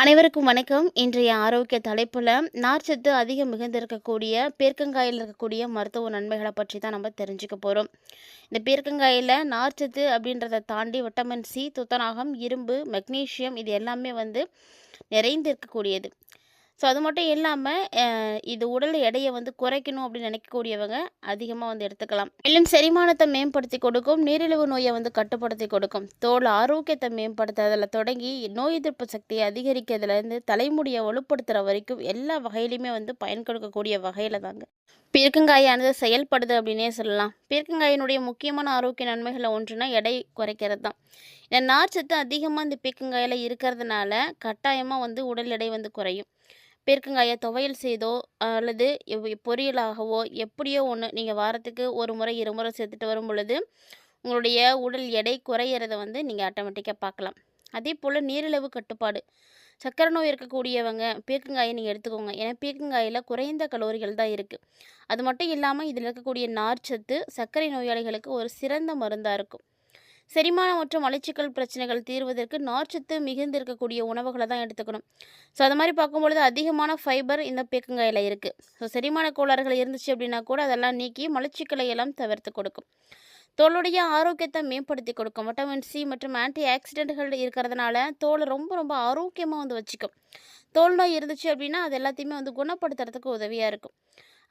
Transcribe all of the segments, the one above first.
அனைவருக்கும் வணக்கம். இன்றைய ஆரோக்கிய தலைப்புல நார்ச்சத்து அதிகம் மிகுந்திருக்கக்கூடிய பீர்க்கங்காயில இருக்கக்கூடிய மருத்துவ நன்மைகளை பற்றி தான் நம்ம தெரிஞ்சுக்க போறோம். இந்த பீர்க்கங்காயில நார்ச்சத்து அப்படின்றத தாண்டி விட்டமின் சி, துத்தநாகம், இரும்பு, மெக்னீசியம் இது எல்லாமே நிறைந்து இருக்கக்கூடியது. ஸோ அது மட்டும் இல்லாமல் இது உடல் எடையை குறைக்கணும் அப்படின்னு நினைக்கக்கூடியவங்க அதிகமாக எடுத்துக்கலாம். மேலும் செரிமானத்தை மேம்படுத்தி கொடுக்கும், நீரிழிவு நோயை கட்டுப்படுத்தி கொடுக்கும், தோல் ஆரோக்கியத்தை மேம்படுத்துறதுல தொடங்கி நோய் எதிர்ப்பு சக்தியை அதிகரிக்கிறதுலேருந்து தலைமுடியை வலுப்படுத்துகிற வரைக்கும் எல்லா வகையிலுமே பயன் கொடுக்கக்கூடிய வகையில் தாங்க பீர்க்கங்காயானது செயல்படுது அப்படின்னே சொல்லலாம். பீர்க்கங்காயினுடைய முக்கியமான ஆரோக்கிய நன்மைகளை ஒன்றுனா எடை குறைக்கிறது தான். இந்த நார்ச்சத்து அதிகமாக இந்த பீர்க்கங்காயில் இருக்கிறதுனால கட்டாயமாக உடல் எடை குறையும். பீர்க்கங்காயை துவையல் செய்தோ அல்லது பொரியலாகவோ எப்படியோ ஒன்று நீங்கள் வாரத்துக்கு ஒரு முறை இருமுறை சேர்த்துட்டு வரும் பொழுது உங்களுடைய உடல் எடை குறையிறத நீங்கள் ஆட்டோமேட்டிக்காக பார்க்கலாம். அதே போல் நீரிழிவு கட்டுப்பாடு, சர்க்கரை நோய் இருக்கக்கூடியவங்க பீர்க்கங்காயை நீங்கள் எடுத்துக்கோங்க. ஏன்னா பீர்க்கங்காயில் குறைந்த கலோரிகள் தான் இருக்குது. அது மட்டும் இல்லாமல் இதில் இருக்கக்கூடிய நார்ச்சத்து சர்க்கரை நோயாளிகளுக்கு ஒரு சிறந்த மருந்தாக இருக்கும். செரிமானம் மற்றும் மலச்சிக்கல் பிரச்சனைகள் தீர்வதற்கு நார்ச்சத்து மிகுந்து இருக்கக்கூடிய உணவுகளை தான் எடுத்துக்கணும். ஸோ அது மாதிரி பார்க்கும்பொழுது அதிகமான ஃபைபர் இந்த பீர்க்கங்காயில் இருக்குது. ஸோ செரிமான கோளாறுகள் இருந்துச்சு அப்படின்னா கூட அதெல்லாம் நீக்கி மலச்சிக்கலை எல்லாம் தவிர்த்து கொடுக்கும். தோலுடைய ஆரோக்கியத்தை மேம்படுத்தி கொடுக்கும். விட்டமின் சி மற்றும் ஆன்டி ஆக்சிடென்ட்கள் இருக்கிறதுனால தோலை ரொம்ப ரொம்ப ஆரோக்கியமாக வச்சுக்கும். தோல் நோய் இருந்துச்சு அப்படின்னா அது எல்லாத்தையுமே குணப்படுத்துறதுக்கு உதவியாக இருக்கும்.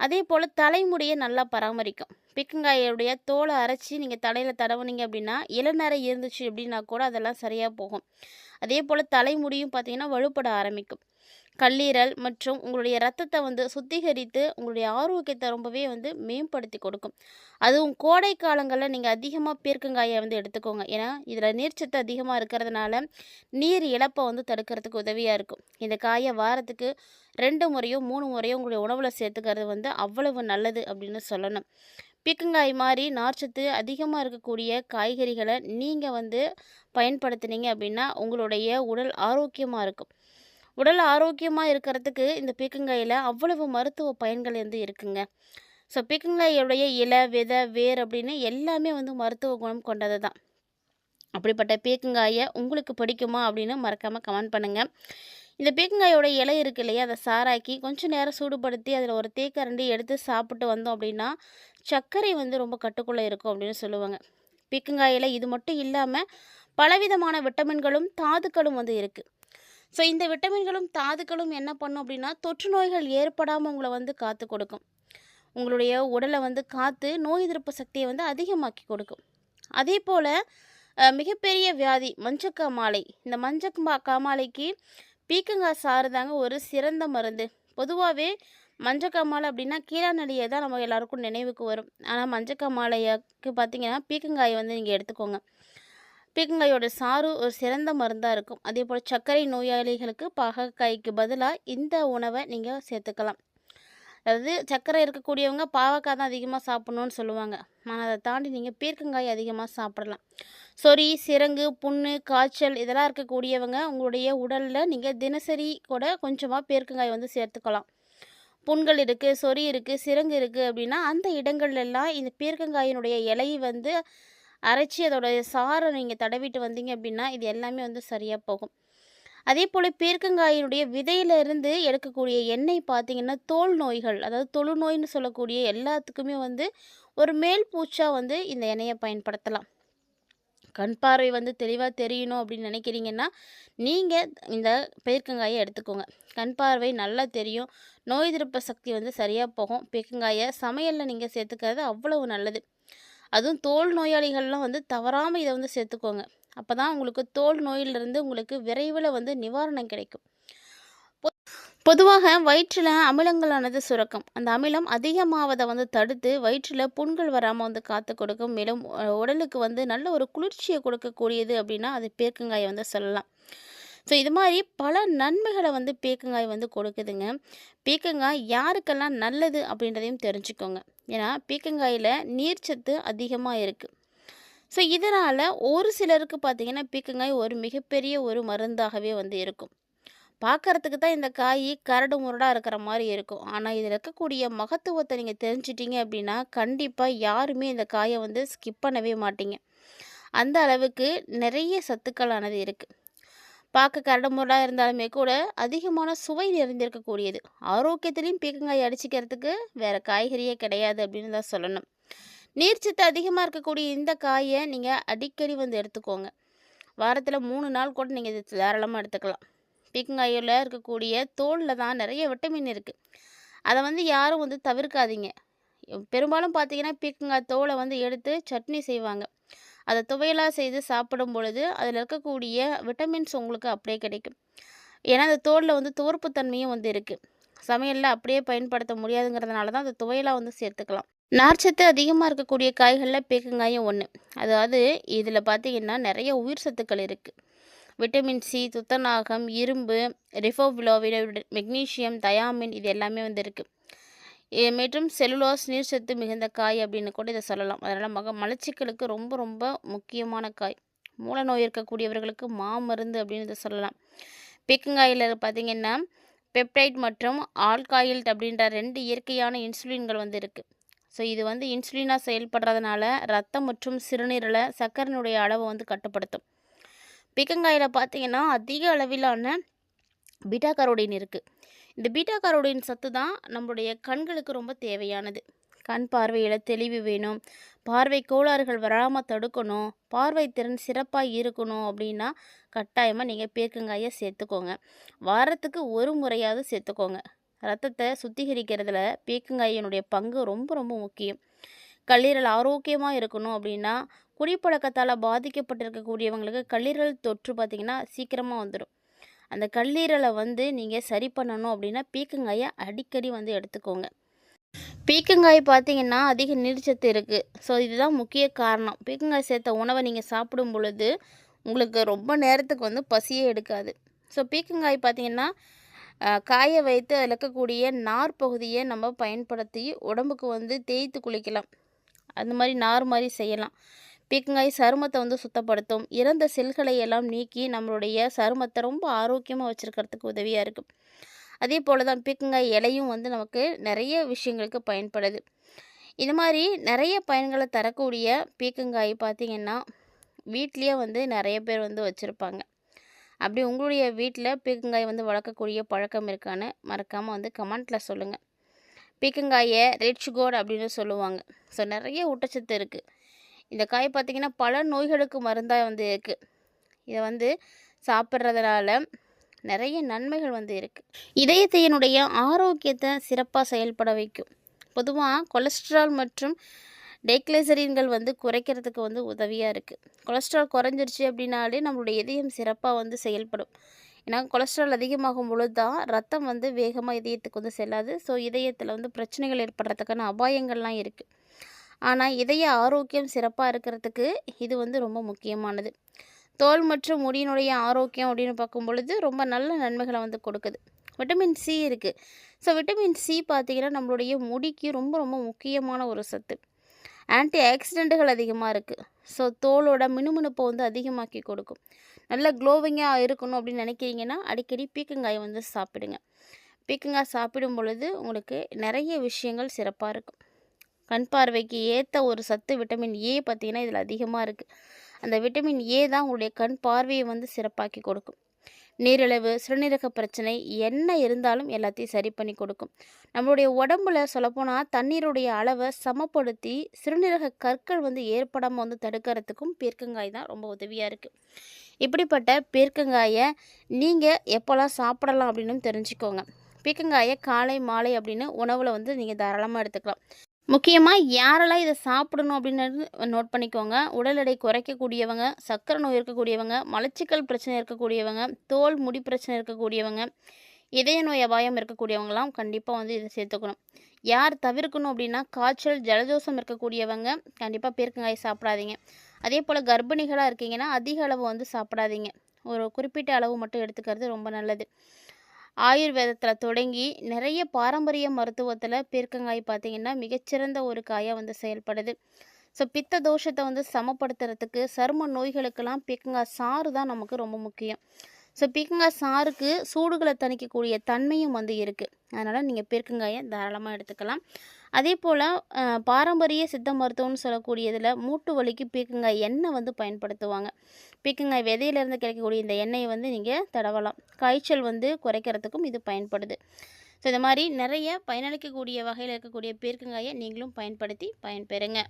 அதே போல் தலைமுடியை நல்லா பராமரிக்கும். பீர்க்கங்காயுடைய தோலை அரைச்சி நீங்கள் தலையில் தடவுனீங்க அப்படின்னா இளநரை இருந்துச்சு அப்படின்னா கூட அதெல்லாம் சரியாக போகும். அதே போல் தலைமுடியும் பார்த்திங்கன்னா வலுப்பட ஆரம்பிக்கும். கல்லீரல் மற்றும் உங்களுடைய ரத்தத்தை சுத்திகரித்து உங்களுடைய ஆரோக்கியத்தை ரொம்பவே மேம்படுத்தி கொடுக்கும். அதுவும் கோடை காலங்களில் நீங்கள் அதிகமாக பீர்க்கங்காயை எடுத்துக்கோங்க. ஏன்னா இதில் நீர்ச்சத்து அதிகமாக இருக்கிறதுனால நீர் இழப்பை தடுக்கிறதுக்கு உதவியாக இருக்கும். இந்த காயை வாரத்துக்கு 2 முறையோ 3 முறையோ உங்களுடைய உணவில் சேர்த்துக்கிறது அவ்வளவு நல்லது அப்படின்னு சொல்லணும். பீர்க்கங்காய் மாதிரி நார்ச்சத்து அதிகமாக இருக்கக்கூடிய காய்கறிகளை நீங்கள் பயன்படுத்தினீங்க அப்படின்னா உங்களுடைய உடல் ஆரோக்கியமாக இருக்கும். உடல் ஆரோக்கியமாக இருக்கிறதுக்கு இந்த பீர்க்கங்காயில் அவ்வளவு மருத்துவ பயன்கள் இருக்குங்க. ஸோ பீர்க்கங்காயோடைய இலை, விதை, வேர் அப்படின்னு எல்லாமே மருத்துவ குணம் கொண்டது தான். அப்படிப்பட்ட பீர்க்கங்காயை உங்களுக்கு பிடிக்குமா அப்படின்னு மறக்காமல் கமெண்ட் பண்ணுங்கள். இந்த பீர்க்கங்காயோட இலை இருக்கு இல்லையா, அதை சாராக்கி கொஞ்சம் நேரம் சூடுபடுத்தி அதில் ஒரு தேக்கரண்டி எடுத்து சாப்பிட்டு வந்தோம் அப்படின்னா சர்க்கரை ரொம்ப கட்டுக்குள்ளே இருக்கும் அப்படின்னு சொல்லுவாங்க. பீர்க்கங்காயில் இது மட்டும் இல்லாமல் பலவிதமான விட்டமின்களும் தாதுக்களும் இருக்குது. ஸோ இந்த விட்டமின்களும் தாதுக்களும் என்ன பண்ணும் அப்படின்னா தொற்று நோய்கள் ஏற்படாமல் உங்களை காத்து கொடுக்கும். உங்களுடைய உடலை காத்து நோய் எதிர்ப்பு சக்தியை அதிகமாக்கி கொடுக்கும். அதே போல் மிகப்பெரிய வியாதி மஞ்சக்காமாலை, இந்த மஞ்சக்காமாலைக்கு பீர்க்கங்காய் சாறு தாங்க ஒரு சிறந்த மருந்து. பொதுவாகவே மஞ்சக்காமாலை அப்படின்னா கீழாநெல்லியை தான் நம்ம எல்லாருக்கும் நினைவுக்கு வரும். ஆனால் மஞ்சக்காமாலைக்கு பார்த்திங்கன்னா பீர்க்கங்காயை நீங்கள் எடுத்துக்கோங்க. பீர்க்கங்காயோட சாறு ஒரு சிறந்த மருந்தாக இருக்கும். அதே போல் சர்க்கரை நோயாளிகளுக்கு பாகற்காய்க்கு பதிலாக இந்த உணவை நீங்கள் சேர்த்துக்கலாம். அதாவது சர்க்கரை இருக்கக்கூடியவங்க பாவக்காய் தான் அதிகமாக சாப்பிட்ணுன்னு சொல்லுவாங்க. ஆனால் அதை தாண்டி நீங்கள் பீர்க்கங்காய் அதிகமாக சாப்பிடலாம். சொறி, சிரங்கு, புண்ணு, காய்ச்சல் இதெல்லாம் இருக்கக்கூடியவங்க உங்களுடைய உடலில் நீங்கள் தினசரி கூட கொஞ்சமாக பீர்க்கங்காய் சேர்த்துக்கலாம். புண்கள் இருக்குது, சொறி இருக்குது, சிரங்கு இருக்குது அப்படின்னா அந்த இடங்கள்லாம் இந்த பீர்க்கங்காயினுடைய இலை அரைச்சி அதோடைய சாறை நீங்கள் தடவிட்டு வந்தீங்க அப்படின்னா இது எல்லாமே சரியாக போகும். அதே போல் பீர்க்கங்காயினுடைய விதையிலிருந்து எடுக்கக்கூடிய எண்ணெய் பார்த்திங்கன்னா தோல் நோய்கள், அதாவது தொழுநோய்னு சொல்லக்கூடிய எல்லாத்துக்குமே ஒரு மேல் பூச்சாக இந்த எண்ணெயை பயன்படுத்தலாம். கண் பார்வை தெளிவாக தெரியணும் அப்படின்னு நினைக்கிறீங்கன்னா நீங்கள் இந்த பீர்க்கங்காயை எடுத்துக்கோங்க. கண் பார்வை நல்லா தெரியும், நோய் எதிர்ப்பு சக்தி சரியாக போகும். பீர்க்கங்காயை சமையலில் நீங்கள் சேர்த்துக்கிறது அவ்வளவு நல்லது. அதுவும் தோல் நோயாளிகள்லாம் தவறாமல் இதை சேர்த்துக்கோங்க. அப்போ தான் உங்களுக்கு தோல் நோயிலிருந்து உங்களுக்கு விரைவில் நிவாரணம் கிடைக்கும். பொதுவாக வயிற்றில் அமிலங்களானது சுரக்கும். அந்த அமிலம் அதிகமாவதை தடுத்து வயிற்றில் புண்கள் வராமல் காத்து கொடுக்கும். மேலும் உடலுக்கு நல்ல ஒரு குளிர்ச்சியை கொடுக்கக்கூடியது அப்படின்னா அது பீர்க்கங்காயை சொல்லலாம். ஸோ இது மாதிரி பல நன்மைகளை பீர்க்கங்காய் கொடுக்குதுங்க. பீர்க்கங்காய் யாருக்கெல்லாம் நல்லது அப்படின்றதையும் தெரிஞ்சுக்கோங்க. ஏன்னா பீர்க்கங்காயில் நீர்ச்சத்து அதிகமாக இருக்குது. ஸோ இதனால் ஒரு சிலருக்கு பார்த்திங்கன்னா பீர்க்கங்காய் ஒரு மிகப்பெரிய ஒரு மருந்தாகவே இருக்கும். பார்க்குறதுக்கு தான் இந்த காய் கரடு முரடாக இருக்கிற மாதிரி இருக்கும். ஆனால் இதில் இருக்கக்கூடிய மகத்துவத்தை நீங்கள் தெரிஞ்சிட்டிங்க அப்படின்னா கண்டிப்பாக யாருமே இந்த காயை ஸ்கிப் பண்ணவே மாட்டீங்க. அந்த அளவுக்கு நிறைய சத்துக்களானது இருக்குது. பார்க்க கரடுமுரடா இருந்தாலுமே கூட அதிகமான சுவை நிறைந்திருக்கக்கூடியது. ஆரோக்கியத்திலயும் பீர்க்கங்காய் அடிச்சுக்கிறதுக்கு வேற காய்கறியே கிடையாது அப்படின்னு தான் சொல்லணும். நீர்ச்சத்து அதிகமா இருக்கக்கூடிய இந்த காய நீங்க அடிக்கடி வந்து எடுத்துக்கோங்க. வாரத்துல 3 நாள் கூட நீங்க இது தாராளமா எடுத்துக்கலாம். பீர்க்கங்காயில இருக்கக்கூடிய தோல்ல தான் நிறைய விட்டமின் இருக்கு. அத வந்து யாரும் வந்து தவிர்க்காதீங்க. பெரும்பாலும் பார்த்தீங்கன்னா, பீர்க்கங்காய் தோல வந்து எடுத்து சட்னி செய்வாங்க. அத துவையலா செய்து சாப்பிடும் பொழுது, அதில இருக்கக்கூடிய விட்டமின்ஸ் உங்களுக்கு அப்படியே கிடைக்கும். ஏன்னா, அந்த தோல்ல வந்து துவர்ப்பு தன்மையும் வந்து இருக்கு. சமையல்ல அப்படியே பயன்படுத்த முடியாதுங்கிறதுனால தான், அத துவையலா வந்து சேர்த்துக்கலாம். நார்ச்சத்து அதிகமா இருக்கக்கூடிய காய்கள்ல பீர்க்கங்காயும் ஒண்ணு. அதாவது இதில பார்த்தீங்கன்னா, நெறைய உயிர் சத்துக்கள் இருக்கு. விட்டமின் சி, துத்தநாகம், இரும்பு, ரிபோஃப்ளோவின், மெக்னீசியம், தயாமின் இது எல்லாமே வந்து இருக்கு. மற்றும் செல்லுலோஸ் நீர்ச்சத்து மிகுந்த காய் அப்படின்னு கூட இதை சொல்லலாம். அதனால் மலச்சிக்கலுக்கு ரொம்ப ரொம்ப முக்கியமான காய். மூல நோய் இருக்கக்கூடியவர்களுக்கு மாமருந்து அப்படின்னு இதை சொல்லலாம். பீர்க்கங்காயில் பார்த்தீங்கன்னா பெப்டைட் மற்றும் ஆல்காயில்ட் அப்படின்ற 2 இயற்கையான இன்சுலின்கள் வந்து இருக்குது. ஸோ இது வந்து இன்சுலினாக செயல்படுறதுனால ரத்தம் மற்றும் சிறுநீரில் சர்க்கரையினுடைய அளவை வந்து கட்டுப்படுத்தும். பீர்க்கங்காயில் பார்த்தீங்கன்னா அதிக அளவிலான பீட்டா கரோடின் இருக்குது. இந்த பீட்டா கரோடின் சத்து தான் நம்மளுடைய கண்களுக்கு ரொம்ப தேவையானது. கண் பார்வையில் தெளிவு வேணும், பார்வை கோளாறுகள் வராமல் தடுக்கணும், பார்வை திறன் சிறப்பாக இருக்கணும் அப்படின்னா கட்டாயமாக நீங்கள் பீர்க்கங்காயை சேர்த்துக்கோங்க. வாரத்துக்கு ஒரு முறையாவது சேர்த்துக்கோங்க. ரத்தத்தை சுத்திகரிக்கிறதுல பீர்க்கங்காயினுடைய பங்கு ரொம்ப ரொம்ப முக்கியம். கல்லீரல் ஆரோக்கியமாக இருக்கணும் அப்படின்னா, குடிப்பழக்கத்தால் பாதிக்கப்பட்டிருக்கக்கூடியவங்களுக்கு கல்லீரல் தொற்று பார்த்திங்கன்னா சீக்கிரமாக வந்துடும். அந்த கல்லீரலை வந்து நீங்கள் சரி பண்ணணும் அப்படின்னா பீர்க்கங்காயை அடிக்கடி வந்து எடுத்துக்கோங்க. பீர்க்கங்காய் பார்த்தீங்கன்னா அதிக நீர்ச்சத்து இருக்குது. ஸோ இதுதான் முக்கிய காரணம். பீர்க்கங்காய் சேர்த்த உணவை நீங்கள் சாப்பிடும் பொழுது உங்களுக்கு ரொம்ப நேரத்துக்கு வந்து பசியே எடுக்காது. ஸோ பீர்க்கங்காய் பார்த்தீங்கன்னா காய வைத்து அதில் இருக்கக்கூடிய நார் பகுதியை நம்ம பயன்படுத்தி உடம்புக்கு வந்து தேய்த்து குளிக்கலாம். அந்த மாதிரி நார் மாதிரி செய்யலாம். பீர்க்கங்காய் சருமத்தை வந்து சுத்தப்படுத்தும். இறந்த செல்களை எல்லாம் நீக்கி நம்மளுடைய சருமத்தை ரொம்ப ஆரோக்கியமாக வச்சுருக்கிறதுக்கு உதவியாக இருக்குது. அதே போல் தான் பீர்க்கங்காய் இலையும் வந்து நமக்கு நிறைய விஷயங்களுக்கு பயன்படுது. இந்த மாதிரி நிறைய பயன்களை தரக்கூடிய பீர்க்கங்காய் பார்த்திங்கன்னா வீட்லேயே வந்து நிறைய பேர் வந்து வச்சுருப்பாங்க. அப்படி உங்களுடைய வீட்டில் பீர்க்கங்காய் வந்து வளர்க்கக்கூடிய பழக்கம் இருக்கான்னு மறக்காமல் வந்து கமெண்ட்டில் சொல்லுங்கள். பீர்க்கங்காயை ரெட் சுகர் அப்படின்னு சொல்லுவாங்க. ஸோ நிறைய ஊட்டச்சத்து இருக்குது. இந்த காய் பார்த்திங்கன்னா பல நோய்களுக்கு மருந்தாக வந்து இருக்குது. இதை வந்து சாப்பிட்றதுனால நிறைய நன்மைகள் வந்து இருக்குது. இதயத்தினுடைய ஆரோக்கியத்தை சிறப்பாக செயல்பட வைக்கும். பொதுவாக கொலஸ்ட்ரால் மற்றும் டெக்ளைசரின்கள் வந்து குறைக்கிறதுக்கு வந்து உதவியாக இருக்குது. கொலஸ்ட்ரால் குறைஞ்சிருச்சு அப்படின்னாலே நம்மளுடைய இதயம் சிறப்பாக வந்து செயல்படும். ஏன்னா கொலஸ்ட்ரால் அதிகமாகும் பொழுது தான் ரத்தம் வந்து வேகமாக இதயத்துக்கு வந்து செல்லாது. ஸோ இதயத்தில் வந்து பிரச்சனைகள் ஏற்படுறதுக்கான அபாயங்கள்லாம் இருக்குது. ஆனால் இதய ஆரோக்கியம் சிறப்பாக இருக்கிறதுக்கு இது வந்து ரொம்ப முக்கியமானது. தோல் மற்றும் முடியினுடைய ஆரோக்கியம் அப்படின்னு பார்க்கும் பொழுது ரொம்ப நல்ல நன்மைகளை வந்து கொடுக்குது. விட்டமின் சி இருக்குது. ஸோ விட்டமின் சி பார்த்திங்கன்னா நம்மளுடைய முடிக்கு ரொம்ப ரொம்ப முக்கியமான ஒரு சத்து. ஆன்டி ஆக்சிடென்ட்டுகள் அதிகமாக இருக்குது. ஸோ தோலோட மினுமினுப்பை வந்து அதிகமாக்கி கொடுக்கும். நல்ல க்ளோவிங்காக இருக்கணும் அப்படின்னு நினைக்கிறீங்கன்னா அடிக்கடி பீர்க்கங்காயை வந்து சாப்பிடுங்க. பீர்க்கங்காய் சாப்பிடும் பொழுது உங்களுக்கு நிறைய விஷயங்கள் சிறப்பாக இருக்கும். கண் பார்வைக்கு ஏற்ற ஒரு சத்து விட்டமின் ஏ பார்த்திங்கன்னா இதில் அதிகமாக இருக்குது. அந்த விட்டமின் ஏ தான் உங்களுடைய கண் பார்வையை வந்து சிறப்பாக்கி கொடுக்கும். நீரிழிவு, சிறுநீரக பிரச்சனை என்ன இருந்தாலும் எல்லாத்தையும் சரி பண்ணி கொடுக்கும். நம்மளுடைய உடம்புல சொல்லப்போனால் தண்ணீருடைய அளவை சமப்படுத்தி சிறுநீரக கற்கள் வந்து ஏற்படாமல் வந்து தடுக்கிறதுக்கும் பீர்க்கங்காய் தான் ரொம்ப உதவியாக இருக்குது. இப்படிப்பட்ட பீர்க்கங்காயை நீங்கள் எப்போல்லாம் சாப்பிடலாம் அப்படின்னு தெரிஞ்சுக்கோங்க. பீர்க்கங்காயை காலை மாலை அப்படின்னு உணவில் வந்து நீங்கள் தாராளமாக எடுத்துக்கலாம். முக்கியமாக யாரெல்லாம் இதை சாப்பிடணும் அப்படின்னு நோட் பண்ணிக்கோங்க. உடல் எடை குறைக்கக்கூடியவங்க, சர்க்கரை நோய் இருக்கக்கூடியவங்க, மலச்சிக்கல் பிரச்சனை இருக்கக்கூடியவங்க, தோல் முடி பிரச்சனை இருக்கக்கூடியவங்க, இதய நோய் அபாயம் இருக்கக்கூடியவங்களாம் கண்டிப்பாக வந்து இதை சேர்த்துக்கணும். யார் தவிர்க்கணும் அப்படின்னா காய்ச்சல், ஜலதோஷம் இருக்கக்கூடியவங்க கண்டிப்பாக பீர்க்கங்காய் சாப்பிடாதீங்க. அதே போல் கர்ப்பிணிகளாக இருக்கீங்கன்னா அதிக அளவு வந்து சாப்பிடாதீங்க. ஒரு குறிப்பிட்ட அளவு மட்டும் எடுத்துக்கிறது ரொம்ப நல்லது. ஆயுர்வேதத்தில் தொடங்கி நிறைய பாரம்பரிய மருத்துவத்தில் பீர்க்கங்காய் பார்த்திங்கன்னா மிகச்சிறந்த ஒரு காயாக வந்து செயல்படுது. ஸோ பித்த தோஷத்தை வந்து சமப்படுத்துறதுக்கு சரும நோய்களுக்கெல்லாம் பீர்க்கங்காய் சாறு தான் நமக்கு ரொம்ப முக்கியம். ஸோ பீர்க்கங்காய் சாறுக்கு சூடுகளை தணிக்கக்கூடிய தன்மையும் வந்து இருக்குது. அதனால் நீங்கள் பீர்க்கங்காயை தாராளமாக எடுத்துக்கலாம். அதே போல் பாரம்பரிய சித்த மருத்துவம்னு சொல்லக்கூடியதில் மூட்டு வலிக்கு பீர்க்கங்காய் எண்ணெய் வந்து பயன்படுத்துவாங்க. பீர்க்கங்காய் விதையிலேருந்து கிடைக்கக்கூடிய இந்த எண்ணெயை வந்து நீங்கள் தடவலாம். காய்ச்சல் வந்து குறைக்கிறதுக்கும் இது பயன்படுது. ஸோ இந்த மாதிரி நிறைய பயனளிக்கக்கூடிய வகையில் இருக்கக்கூடிய பீர்க்கங்காயை நீங்களும் பயன்படுத்தி பயன்பெறுங்க.